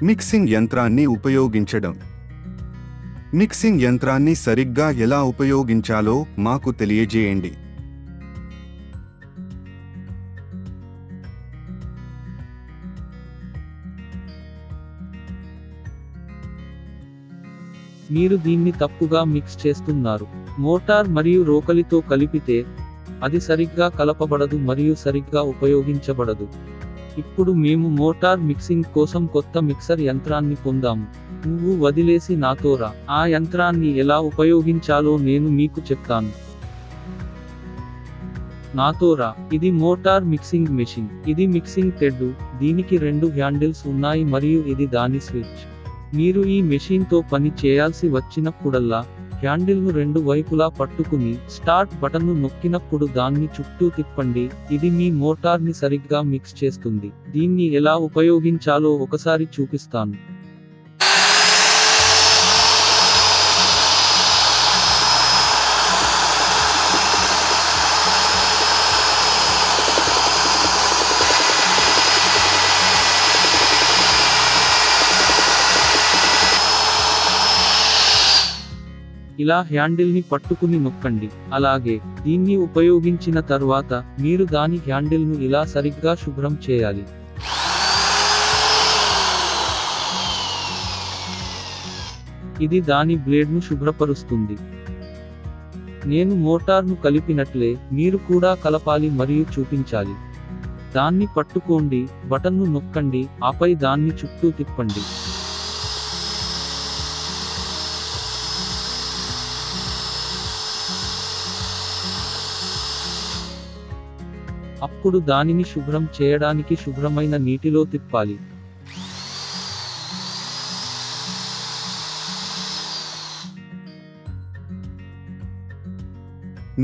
Mixing యంత్రాన్ని ఉపయోగించడం. Mixing యంత్రాన్ని సరిగ్గా ఎలా ఉపయోగించాలో మాకు తెలియజేయండి. మీరు దీన్ని తప్పుగా మిక్స్ చేస్తున్నారు. మోటార్ మరియు రోకలితో కలిపితే అది సరిగ్గా కలపబడదు మరియు సరిగ్గా ఉపయోగించబడదు. ఇప్పుడు మేము మోటార్ మిక్సింగ్ కోసం కొత్త మిక్సర్ యంత్రాన్ని పొందాము. నువ్వు వదిలేసి నాతో రా. ఆ యంత్రాన్ని ఎలా ఉపయోగించాలో నేను మీకు చెప్తాను. నాతో రా. ఇది మోటార్ మిక్సింగ్ మెషిన్. ఇది మిక్సింగ్ తెడ్డు. దీనికి 2 హ్యాండిల్స్ ఉన్నాయి మరియు ఇది దాని స్విచ్. మీరు ఈ మెషిన్తో పని చేయాల్సి వచ్చినప్పుడల్లా హ్యాండిల్ను 2 వైపులా పట్టుకుని స్టార్ట్ బటన్ను నొక్కినప్పుడు దాన్ని చుట్టూ తిప్పండి. ఇది మీ మోటార్ని సరిగ్గా మిక్స్ చేస్తుంది. దీన్ని ఎలా ఉపయోగించాలో ఒకసారి చూపిస్తాను. ఇలా హ్యాండిల్ని పట్టుకుని నొక్కండి. అలాగే దీన్ని ఉపయోగించిన తర్వాత మీరు దాని హ్యాండిల్ను ఇలా సరిగ్గా శుభ్రం చేయాలి. ఇది దాని బ్లేడ్ను శుభ్రపరుస్తుంది. నేను మోటార్ను కలిపినట్లే మీరు కూడా కలపాలి మరియు చూపించాలి. దాన్ని పట్టుకోండి, బటన్ను నొక్కండి, ఆపై దాన్ని చుట్టూ తిప్పండి. అప్పుడు దానిని శుభ్రం చేయడానికి శుభ్రమైన నీటిలో తిప్పాలి.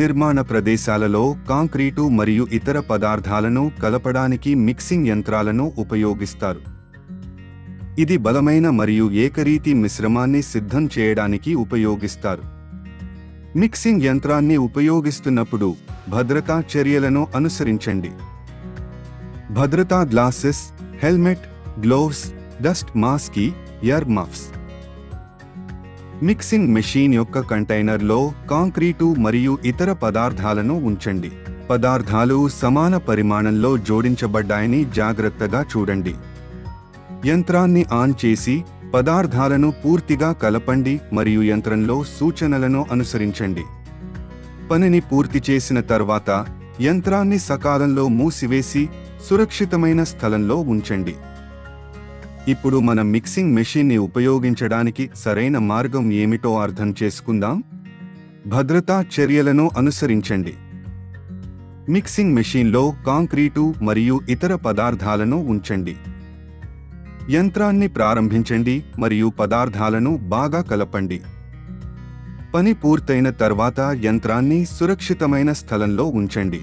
నిర్మాణ ప్రదేశాలలో కాంక్రీటు మరియు ఇతర పదార్థాలను కలపడానికి మిక్సింగ్ యంత్రాలను ఉపయోగిస్తారు. ఇది బలమైన మరియు ఏకరీతి మిశ్రమాన్ని సిద్ధం చేయడానికి ఉపయోగిస్తారు. మిక్సింగ్ యంత్రాన్ని ఉపయోగిస్తున్నప్పుడు భద్రతా చర్యలను అనుసరించండి. భద్రతా glasses, helmet, gloves, dust mask, year muffs. Mixing machine యొక్క కంటైనర్లో కాంక్రీటు మరియు ఇతర పదార్థాలను ఉంచండి. పదార్థాలు సమాన పరిమాణంలో జోడించబడ్డాయని జాగ్రత్తగా చూడండి. యంత్రాన్ని ఆన్ చేసి పదార్థాలను పూర్తిగా కలపండి మరియు యంత్రంలో సూచనలను అనుసరించండి. పనిని పూర్తి చేసిన తర్వాత యంత్రాన్ని సకాలంలో మూసివేసి సురక్షితమైన స్థలంలో ఉంచండి. ఇప్పుడు మనం మిక్సింగ్ మెషీన్ని ఉపయోగించడానికి సరైన మార్గం ఏమిటో అర్థం చేసుకుందాం. భద్రతా చర్యలను అనుసరించండి. మిక్సింగ్ మెషీన్లో కాంక్రీటు మరియు ఇతర పదార్థాలను ఉంచండి. యంత్రాన్ని ప్రారంభించండి మరియు పదార్థాలను బాగా కలపండి. పని పూర్తయిన తర్వాత యంత్రాన్ని సురక్షితమైన స్థలంలో ఉంచండి.